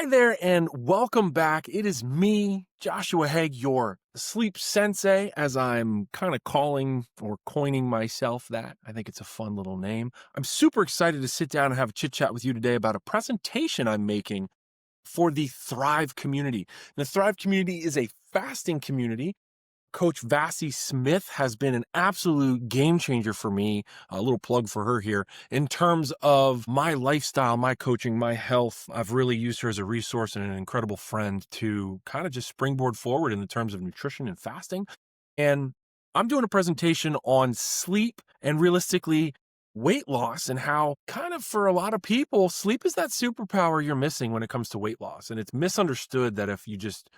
Hi there and welcome back. It is me, Joshua Haag, your Sleep Sensei, as I'm kind of calling or coining myself that. I think it's a fun little name. I'm super excited to sit down and have a chit chat with you today about a presentation I'm making for the Thrive community. The Thrive community is a fasting community. Coach Vasi Smith has been an absolute game changer for me, a little plug for her here, in terms of my lifestyle, my coaching, my health. I've really used her as a resource and an incredible friend to kind of just springboard forward in the terms of nutrition and fasting. And I'm doing a presentation on sleep and realistically weight loss and how kind of for a lot of people, sleep is that superpower you're missing when it comes to weight loss. And it's misunderstood that if you just,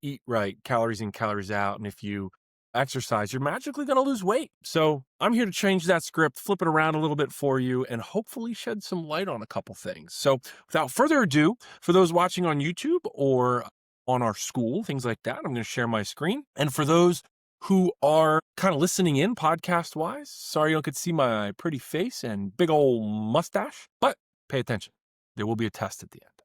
eat right, calories in, calories out, and if you exercise, you're magically going to lose weight. So I'm here to change that script, flip it around a little bit for you, and hopefully shed some light on a couple things. So without further ado, for those watching on YouTube or on our school, things like that, I'm going to share my screen. And for those who are kind of listening in podcast wise, sorry you could see my pretty face and big old mustache, but pay attention. There will be a test at the end.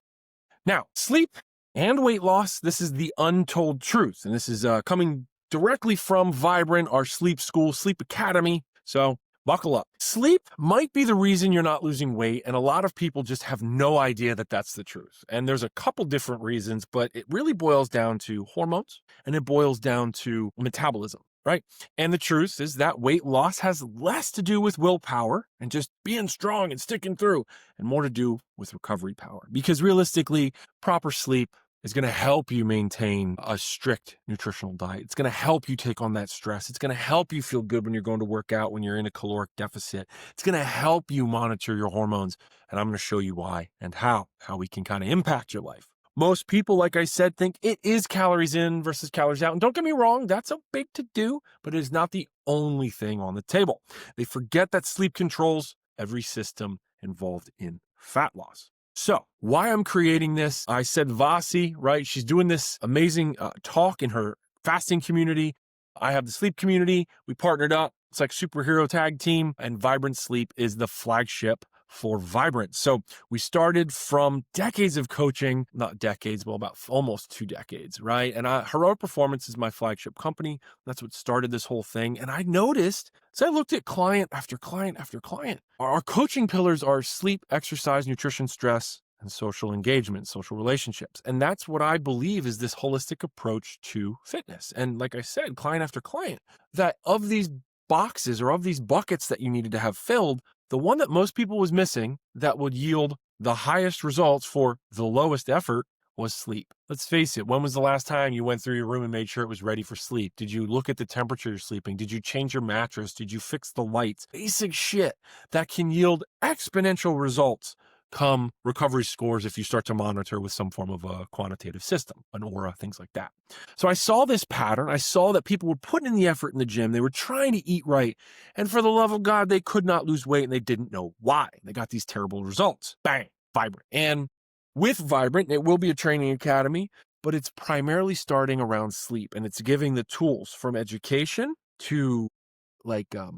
Now, sleep and weight loss, this is the untold truth. And this is coming directly from Vibrant, our sleep school, sleep academy. So buckle up. Sleep might be the reason you're not losing weight. And a lot of people just have no idea that that's the truth. And there's a couple different reasons, but it really boils down to hormones and it boils down to metabolism, right? And the truth is that weight loss has less to do with willpower and just being strong and sticking through and more to do with recovery power. Because realistically, proper sleep is going to help you maintain a strict nutritional diet. It's going to help you take on that stress. It's going to help you feel good when you're going to work out, when you're in a caloric deficit. It's going to help you monitor your hormones. And I'm going to show you why and how we can kind of impact your life. Most people, like I said, think it is calories in versus calories out. And don't get me wrong, that's a big to do, but it is not the only thing on the table. They forget that sleep controls every system involved in fat loss. So why I'm creating this, I said Vasi, right? She's doing this amazing talk in her fasting community. I have the sleep community. We partnered up. It's like superhero tag team, and Vibrant Sleep is the flagship for Vibrant. So we started from decades of coaching, not decades, well, about almost 2 decades, right? And Heroic Performance is my flagship company. That's what started this whole thing. And I noticed, so I looked at client after client after client. Our coaching pillars are sleep, exercise, nutrition, stress, and social engagement, social relationships. And that's what I believe is this holistic approach to fitness. And like I said, client after client, that of these boxes or of these buckets that you needed to have filled, the one that most people was missing that would yield the highest results for the lowest effort was sleep. Let's face it, when was the last time you went through your room and made sure it was ready for sleep? Did you look at the temperature you're sleeping? Did you change your mattress? Did you fix the lights? Basic shit that can yield exponential results come recovery scores if you start to monitor with some form of a quantitative system, an aura, things like that. So I saw this pattern. I saw that people were putting in the effort in the gym. They were trying to eat right. And for the love of God, they could not lose weight and they didn't know why. They got these terrible results. Bang, Vibrant. And with Vibrant, it will be a training academy, but it's primarily starting around sleep. And it's giving the tools from education to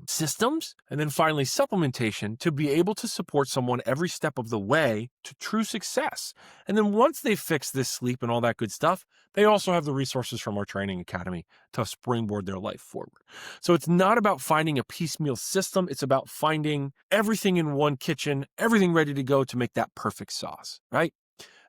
systems, and then finally supplementation to be able to support someone every step of the way to true success. And then once they fix this sleep and all that good stuff, they also have the resources from our training academy to springboard their life forward. So it's not about finding a piecemeal system. It's about finding everything in one kitchen, everything ready to go to make that perfect sauce, right?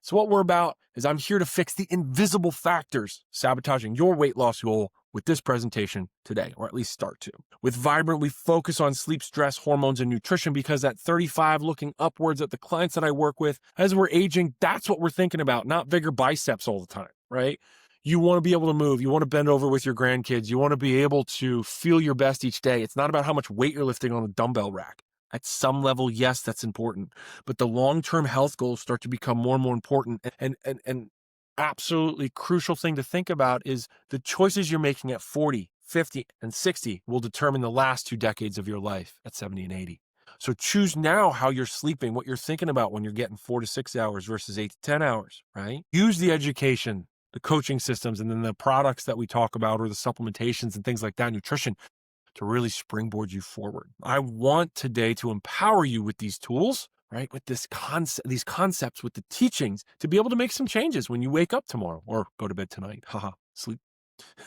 So what we're about is I'm here to fix the invisible factors sabotaging your weight loss goal with this presentation today, or at least start to. With Vibrant, we focus on sleep, stress, hormones, and nutrition because at 35, looking upwards at the clients that I work with, as we're aging, that's what we're thinking about, not bigger biceps all the time, right? You want to be able to move. You want to bend over with your grandkids. You want to be able to feel your best each day. It's not about how much weight you're lifting on a dumbbell rack. At some level, yes, that's important. But the long-term health goals start to become more and more important. And absolutely crucial thing to think about is the choices you're making at 40, 50, and 60 will determine the last 2 decades of your life at 70 and 80. So choose now how you're sleeping, what you're thinking about when you're getting 4 to 6 hours versus 8 to 10 hours, right? Use the education, the coaching systems, and then the products that we talk about or the supplementations and things like that, nutrition, to really springboard you forward. I want today to empower you with these tools right? With these concepts, with the teachings to be able to make some changes when you wake up tomorrow or go to bed tonight. Haha, sleep,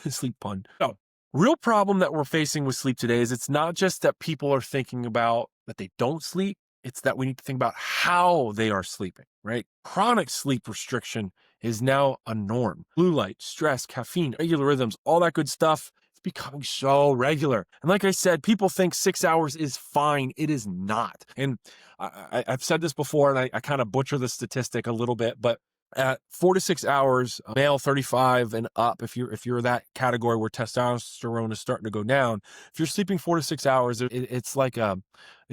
sleep pun. So, real problem that we're facing with sleep today is it's not just that people are thinking about that they don't sleep. It's that we need to think about how they are sleeping, right? Chronic sleep restriction is now a norm. Blue light, stress, caffeine, regular rhythms, all that good stuff. It's becoming so regular. And like I said, people think 6 hours is fine. It is not. And I've said this before, and I kind of butcher the statistic a little bit, but at 4 to 6 hours, male 35 and up, if you're that category where testosterone is starting to go down, if you're sleeping 4 to 6 hours, it's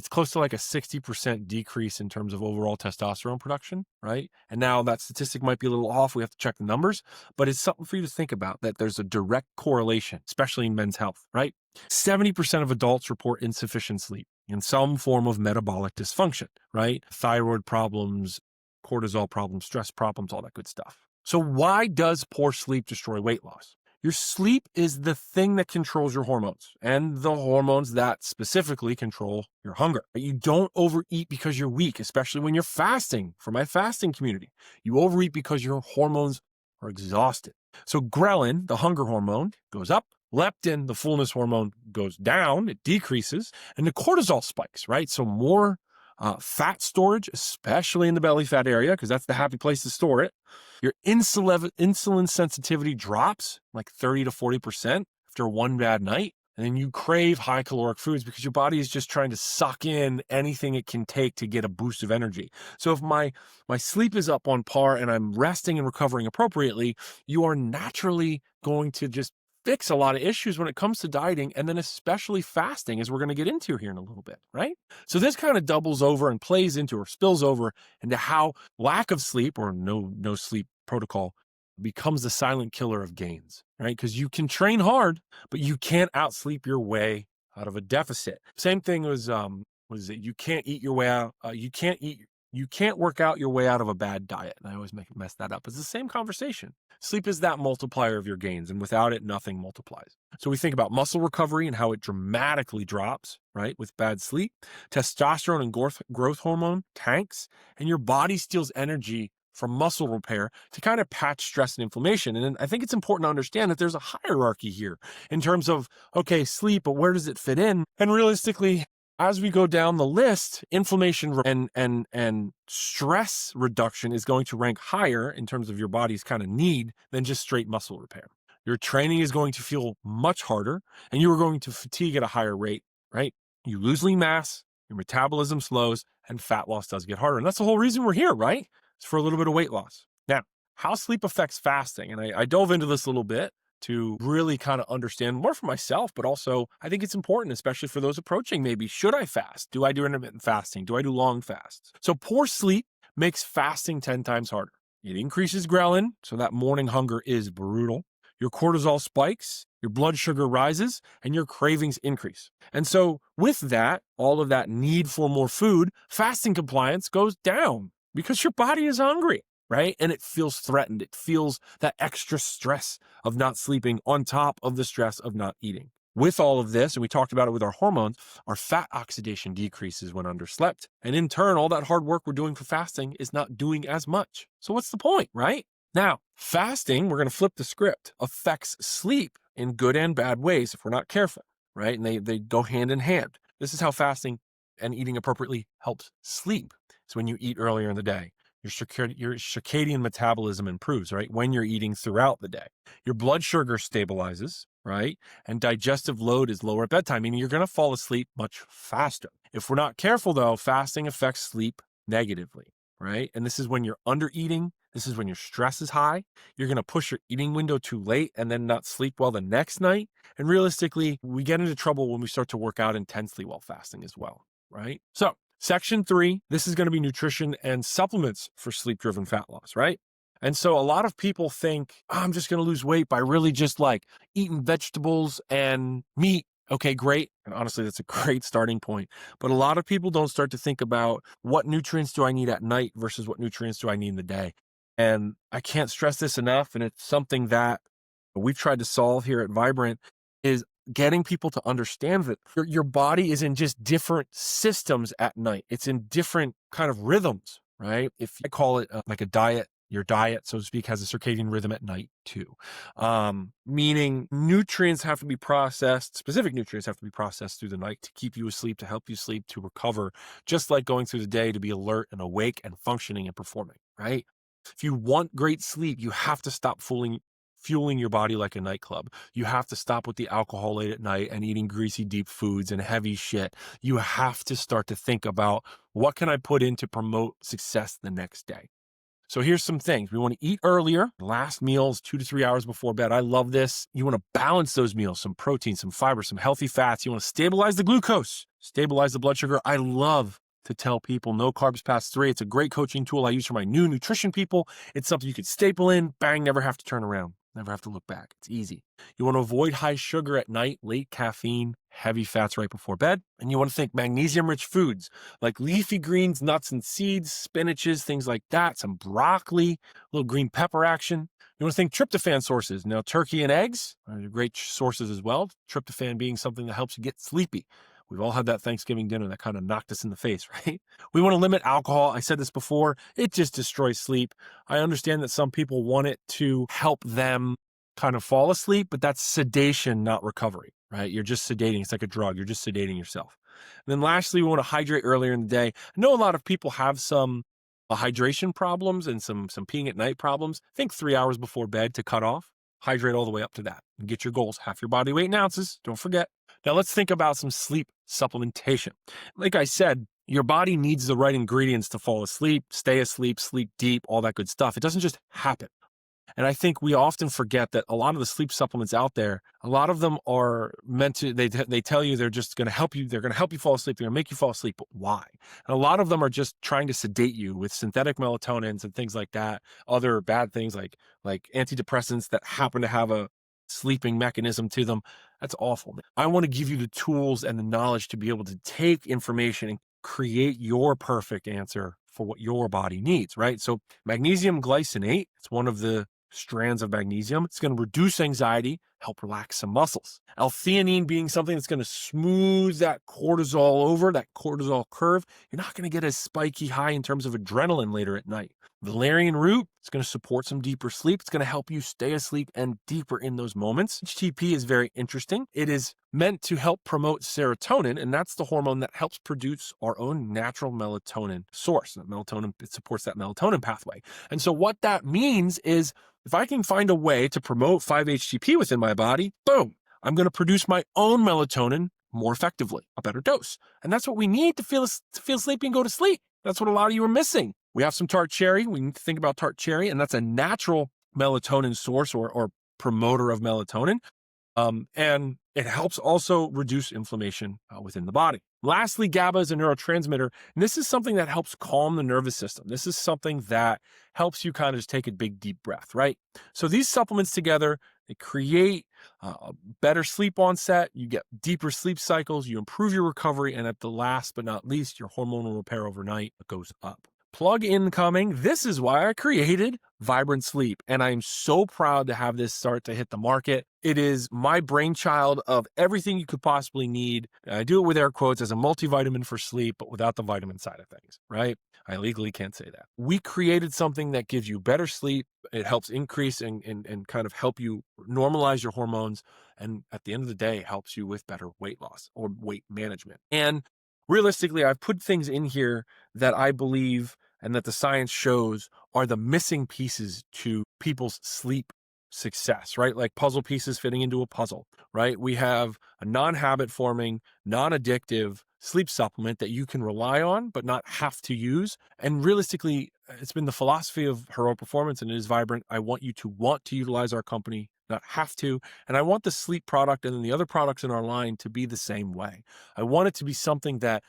close to like a 60% decrease in terms of overall testosterone production, right? And now that statistic might be a little off. We have to check the numbers, but it's something for you to think about, that there's a direct correlation, especially in men's health, right? 70% of adults report insufficient sleep and some form of metabolic dysfunction, right? Thyroid problems, cortisol problems, stress problems, all that good stuff. So why does poor sleep destroy weight loss? Your sleep is the thing that controls your hormones and the hormones that specifically control your hunger. You don't overeat because you're weak, especially when you're fasting. For my fasting community, you overeat because your hormones are exhausted. So ghrelin, the hunger hormone, goes up. Leptin, the fullness hormone, goes down. It decreases. And the cortisol spikes, right? So more fat storage, especially in the belly fat area, because that's the happy place to store it. Your insulin sensitivity drops like 30 to 40% after one bad night. And then you crave high caloric foods because your body is just trying to suck in anything it can take to get a boost of energy. So if my sleep is up on par and I'm resting and recovering appropriately, you are naturally going to just fix a lot of issues when it comes to dieting, and then especially fasting, as we're going to get into here in a little bit, right? So this kind of doubles over and plays into or spills over into how lack of sleep or no sleep protocol becomes the silent killer of gains, right? Because you can train hard, but you can't outsleep your way out of a deficit. Same thing was that you can't eat your way out. You can't work out your way out of a bad diet. And I always mess that up. It's the same conversation. Sleep is that multiplier of your gains, and without it, nothing multiplies. So we think about muscle recovery and how it dramatically drops, right, with bad sleep. Testosterone and growth hormone tanks, and your body steals energy from muscle repair to kind of patch stress and inflammation. And I think it's important to understand that there's a hierarchy here in terms of, okay, sleep, but where does it fit in? And realistically, as we go down the list, inflammation and stress reduction is going to rank higher in terms of your body's kind of need than just straight muscle repair. Your training is going to feel much harder, and you are going to fatigue at a higher rate, right? You lose lean mass, your metabolism slows, and fat loss does get harder. And that's the whole reason we're here, right? It's for a little bit of weight loss. Now, how sleep affects fasting. And I dove into this a little bit to really kind of understand more for myself, but also I think it's important, especially for those approaching maybe, should I fast? Do I do intermittent fasting? Do I do long fasts? So poor sleep makes fasting 10 times harder. It increases ghrelin, so that morning hunger is brutal. Your cortisol spikes, your blood sugar rises, and your cravings increase. And so with that, all of that need for more food, fasting compliance goes down because your body is hungry, right? And it feels threatened. It feels that extra stress of not sleeping on top of the stress of not eating. With all of this, and we talked about it with our hormones, our fat oxidation decreases when underslept. And in turn, all that hard work we're doing for fasting is not doing as much. So what's the point, right? Now, fasting, we're going to flip the script, affects sleep in good and bad ways if we're not careful, right? And they go hand in hand. This is how fasting and eating appropriately helps sleep. So when you eat earlier in the day, your circadian metabolism improves, right? When you're eating throughout the day, your blood sugar stabilizes, right? And digestive load is lower at bedtime, meaning you're going to fall asleep much faster. If we're not careful though, fasting affects sleep negatively, right? And this is when you're under eating. This is when your stress is high. You're going to push your eating window too late and then not sleep well the next night. And realistically, we get into trouble when we start to work out intensely while fasting as well, right? So Section 3, this is going to be nutrition and supplements for sleep-driven fat loss, right? And so a lot of people think, oh, I'm just going to lose weight by really just like eating vegetables and meat. Okay, great. And honestly, that's a great starting point. But a lot of people don't start to think about what nutrients do I need at night versus what nutrients do I need in the day. And I can't stress this enough. And it's something that we've tried to solve here at Vibrant is getting people to understand that your body is in just different systems at night. It's in different kind of rhythms, right? If I call it like a diet, your diet, so to speak, has a circadian rhythm at night too. Meaning nutrients have to be processed, specific nutrients have to be processed through the night to keep you asleep, to help you sleep, to recover, just like going through the day to be alert and awake and functioning and performing, right? If you want great sleep, you have to stop fueling your body like a nightclub. You have to stop with the alcohol late at night and eating greasy, deep foods and heavy shit. You have to start to think about, what can I put in to promote success the next day? So here's some things. We want to eat earlier. Last meals 2 to 3 hours before bed. I love this. You want to balance those meals, some protein, some fiber, some healthy fats. You want to stabilize the glucose, stabilize the blood sugar. I love to tell people no carbs past 3. It's a great coaching tool I use for my new nutrition people. It's something you could staple in, bang, never have to turn around, never have to look back. It's easy. You want to avoid high sugar at night, late caffeine, heavy fats right before bed. And you want to think magnesium-rich foods like leafy greens, nuts and seeds, spinaches, things like that, some broccoli, a little green pepper action. You want to think tryptophan sources. Now, turkey and eggs are great sources as well. Tryptophan being something that helps you get sleepy. We've all had that Thanksgiving dinner that kind of knocked us in the face, right? We want to limit alcohol. I said this before. It just destroys sleep. I understand that some people want it to help them kind of fall asleep, but that's sedation, not recovery, right? You're just sedating. It's like a drug. You're just sedating yourself. And then lastly, we want to hydrate earlier in the day. I know a lot of people have some hydration problems and some peeing at night problems. Think 3 hours before bed to cut off. Hydrate all the way up to that and get your goals. Half your body weight in ounces. Don't forget. Now let's think about some sleep supplementation. Like I said, your body needs the right ingredients to fall asleep, stay asleep, sleep deep, all that good stuff. It doesn't just happen. And I think we often forget that a lot of the sleep supplements out there, a lot of them are meant to, they tell you they're just going to help you. They're going to help you fall asleep. They're going to make you fall asleep. But why? And a lot of them are just trying to sedate you with synthetic melatonins and things like that. Other bad things like antidepressants that happen to have a sleeping mechanism to them. That's awful. I want to give you the tools and the knowledge to be able to take information and create your perfect answer for what your body needs, right? So magnesium glycinate, it's one of the strands of magnesium. It's going to reduce anxiety, help relax some muscles. L-theanine being something that's going to smooth that cortisol over, that cortisol curve. You're not going to get a spiky high in terms of adrenaline later at night. Valerian root, it's going to support some deeper sleep. It's going to help you stay asleep and deeper in those moments. HTP is very interesting. It is meant to help promote serotonin, and that's the hormone that helps produce our own natural melatonin source. That melatonin, it supports that melatonin pathway. And so what that means is if I can find a way to promote 5-HTP within my body, boom, I'm going to produce my own melatonin more effectively, a better dose. And that's what we need to feel sleepy and go to sleep. That's what a lot of you are missing. We have some tart cherry. We need to think about tart cherry, and that's a natural melatonin source or promoter of melatonin. And it helps also reduce inflammation within the body. Lastly, GABA is a neurotransmitter, and this is something that helps calm the nervous system. This is something that helps you kind of just take a big, deep breath, right? So these supplements together, they create a better sleep onset. You get deeper sleep cycles. You improve your recovery. And at the last but not least, your hormonal repair overnight goes up. Plug incoming. This is why I created Vibrant Sleep. And I'm so proud to have this start to hit the market. It is my brainchild of everything you could possibly need. I do it with air quotes as a multivitamin for sleep, but without the vitamin side of things, right? I legally can't say that. We created something that gives you better sleep. It helps increase and kind of help you normalize your hormones. And at the end of the day, helps you with better weight loss or weight management. And realistically, I've put things in here that I believe and that the science shows are the missing pieces to people's sleep success, right? Like puzzle pieces fitting into a puzzle, right? We have a non-habit forming, non-addictive sleep supplement that you can rely on, but not have to use. And realistically, it's been the philosophy of Heroic Performance, and it is Vibrant. I want you to want to utilize our company, not have to. And I want the sleep product and then the other products in our line to be the same way. I want it to be something that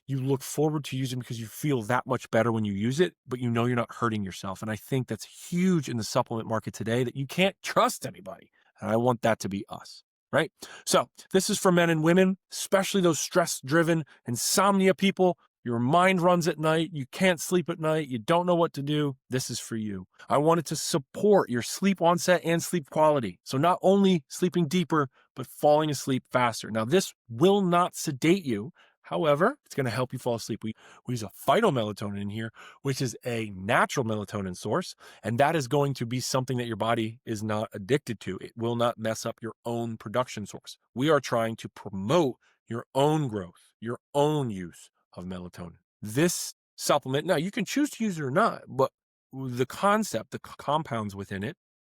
you look forward to using because you feel that much better when you use it, but you know you're not hurting yourself. And I think that's huge in the supplement market today, that you can't trust anybody. And I want that to be us, right? So this is for men and women, especially those stress-driven insomnia people. your mind runs at night, you can't sleep at night, you don't know what to do, this is for you. I wanted to support your sleep onset and sleep quality. So not only sleeping deeper, but falling asleep faster. Now, this will not sedate you. However, it's going to help you fall asleep. We use a phytomelatonin in here, which is a natural melatonin source, and that is going to be something that your body is not addicted to. It will not mess up your own production source. We are trying to promote your own growth, your own use of melatonin. This supplement, now you can choose to use it or not, but the concept, the compounds within it,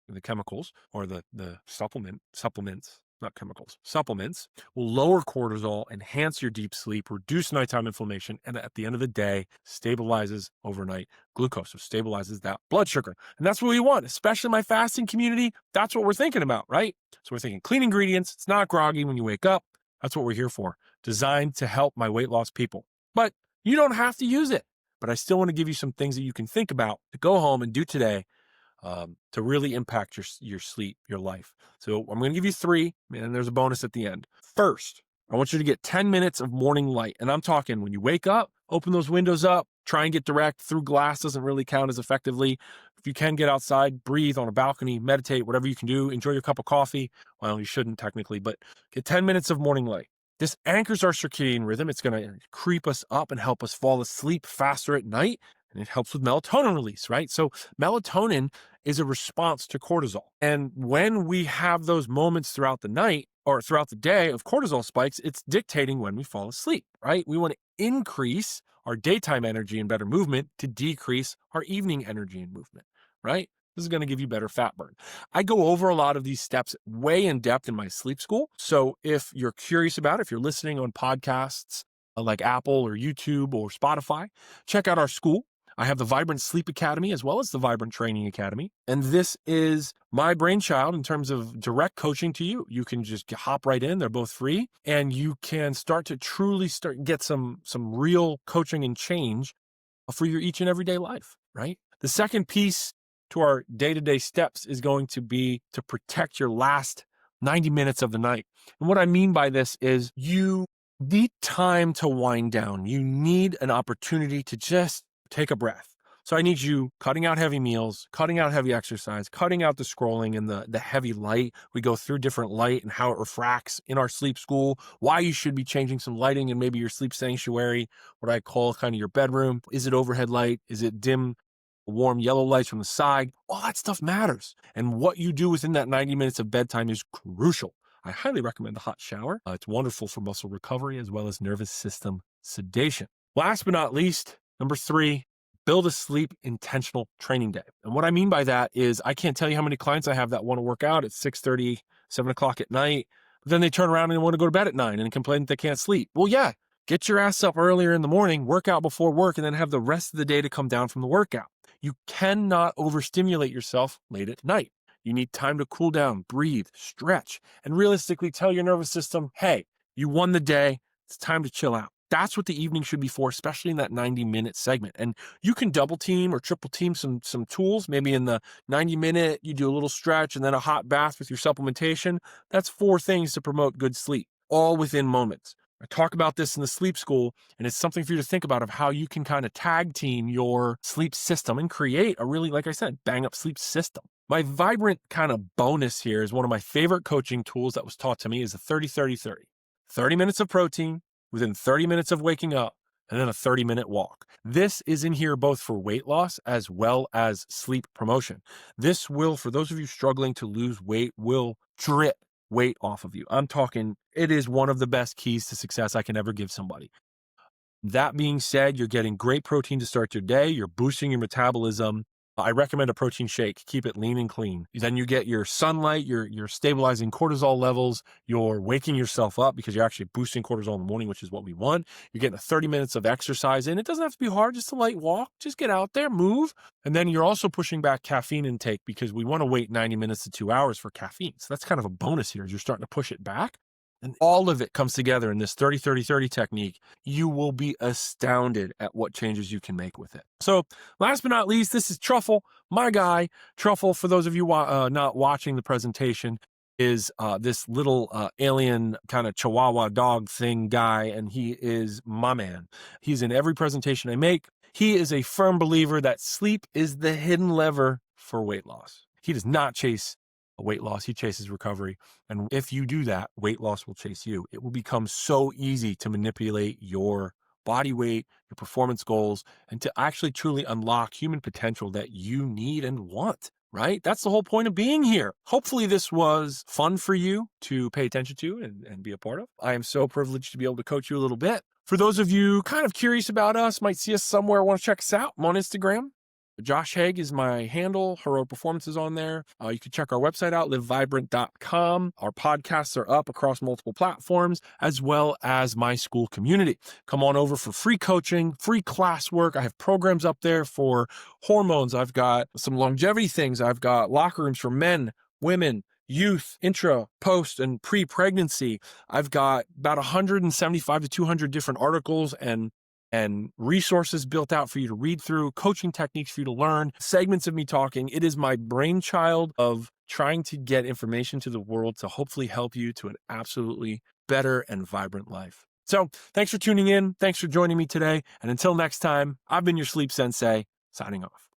the chemicals or the supplements, not chemicals, supplements will lower cortisol, enhance your deep sleep, reduce nighttime inflammation, and at the end of the day, stabilizes overnight glucose, so stabilizes that blood sugar. And that's what we want, especially my fasting community. That's what we're thinking about, right? So we're thinking clean ingredients. It's not groggy when you wake up. That's what we're here for, designed to help my weight loss people. But you don't have to use it. But I still want to give you some things that you can think about to go home and do today to really impact your sleep, your life. So I'm going to give you 3, and there's a bonus at the end. First, I want you to get 10 minutes of morning light. And I'm talking when you wake up, open those windows up, try and get direct through glass, doesn't really count as effectively. If you can get outside, breathe on a balcony, meditate, whatever you can do, enjoy your cup of coffee. Well, you shouldn't technically, but get 10 minutes of morning light. This anchors our circadian rhythm. It's going to creep us up and help us fall asleep faster at night. And it helps with melatonin release, right? So melatonin is a response to cortisol. And when we have those moments throughout the night or throughout the day of cortisol spikes, it's dictating when we fall asleep, right? We want to increase our daytime energy and better movement to decrease our evening energy and movement, right? This is going to give you better fat burn. I go over a lot of these steps way in depth in my sleep school. So if you're curious about it, if you're listening on podcasts like Apple or YouTube or Spotify, check out our school. I have the Vibrant Sleep Academy as well as the Vibrant Training Academy. And this is my brainchild in terms of direct coaching to you. You can just hop right in. They're both free. And you can start to truly get some real coaching and change for your each and everyday life, right? The second piece to our day-to-day steps is going to be to protect your last 90 minutes of the night. And what I mean by this is you need time to wind down. You need an opportunity to just take a breath. So I need you cutting out heavy meals, cutting out heavy exercise, cutting out the scrolling and the heavy light. We go through different light and how it refracts in our sleep school, why you should be changing some lighting in maybe your sleep sanctuary, what I call kind of your bedroom. Is it overhead light? Is it dim, warm yellow lights from the side? All that stuff matters. And what you do within that 90 minutes of bedtime is crucial. I highly recommend the hot shower. It's wonderful for muscle recovery as well as nervous system sedation. Last but not least, number 3, build a sleep intentional training day. And what I mean by that is I can't tell you how many clients I have that want to work out at 6:30, 7 o'clock at night, but then they turn around and want to go to bed at 9 and complain that they can't sleep. Well, yeah, get your ass up earlier in the morning, work out before work, and then have the rest of the day to come down from the workout. You cannot overstimulate yourself late at night. You need time to cool down, breathe, stretch, and realistically tell your nervous system, hey, you won the day. It's time to chill out. That's what the evening should be for, especially in that 90-minute segment. And you can double team or triple team some tools. Maybe in the 90-minute, you do a little stretch and then a hot bath with your supplementation. That's 4 things to promote good sleep, all within moments. I talk about this in the sleep school, and it's something for you to think about of how you can kind of tag team your sleep system and create a really, like I said, bang up sleep system. My Vibrant kind of bonus here is one of my favorite coaching tools that was taught to me is the 30-30-30. 30 minutes of protein within 30 minutes of waking up, and then a 30-minute walk. This is in here both for weight loss as well as sleep promotion. This will, for those of you struggling to lose weight, will drip weight off of you. I'm talking, it is one of the best keys to success I can ever give somebody. That being said, you're getting great protein to start your day. You're boosting your metabolism. I recommend a protein shake. Keep it lean and clean. Then you get your sunlight, you're stabilizing cortisol levels, you're waking yourself up because you're actually boosting cortisol in the morning, which is what we want. You're getting 30 minutes of exercise in. It doesn't have to be hard, just a light walk. Just get out there, move. And then you're also pushing back caffeine intake because we want to wait 90 minutes to 2 hours for caffeine. So that's kind of a bonus here, is you're starting to push it back. And all of it comes together in this 30-30-30 technique. You will be astounded at what changes you can make with it. So last but not least, this is Truffle, my guy. Truffle, for those of you not watching the presentation, is this little alien kind of chihuahua dog thing guy, and he is my man. He's in every presentation I make. He is a firm believer that sleep is the hidden lever for weight loss. He does not chase weight loss. He chases recovery. And if you do that, weight loss will chase you. It will become so easy to manipulate your body weight, your performance goals, and to actually truly unlock human potential that you need and want. Right? That's the whole point of being here. Hopefully this was fun for you to pay attention to and be a part of. I am so privileged to be able to coach you a little bit. For those of you kind of curious about us, might see us somewhere, want to check us out, I'm on Instagram. Josh Haag is my handle. Heroic Performance is on there. You can check our website out, livevibrant.com. Our podcasts are up across multiple platforms, as well as my school community. Come on over for free coaching, free classwork. I have programs up there for hormones. I've got some longevity things. I've got locker rooms for men, women, youth, intra, post, and pre-pregnancy. I've got about 175 to 200 different articles and resources built out for you to read through, coaching techniques for you to learn, segments of me talking. It is my brainchild of trying to get information to the world to hopefully help you to an absolutely better and vibrant life. So thanks for tuning in. Thanks for joining me today. And until next time, I've been your Sleep Sensei, signing off.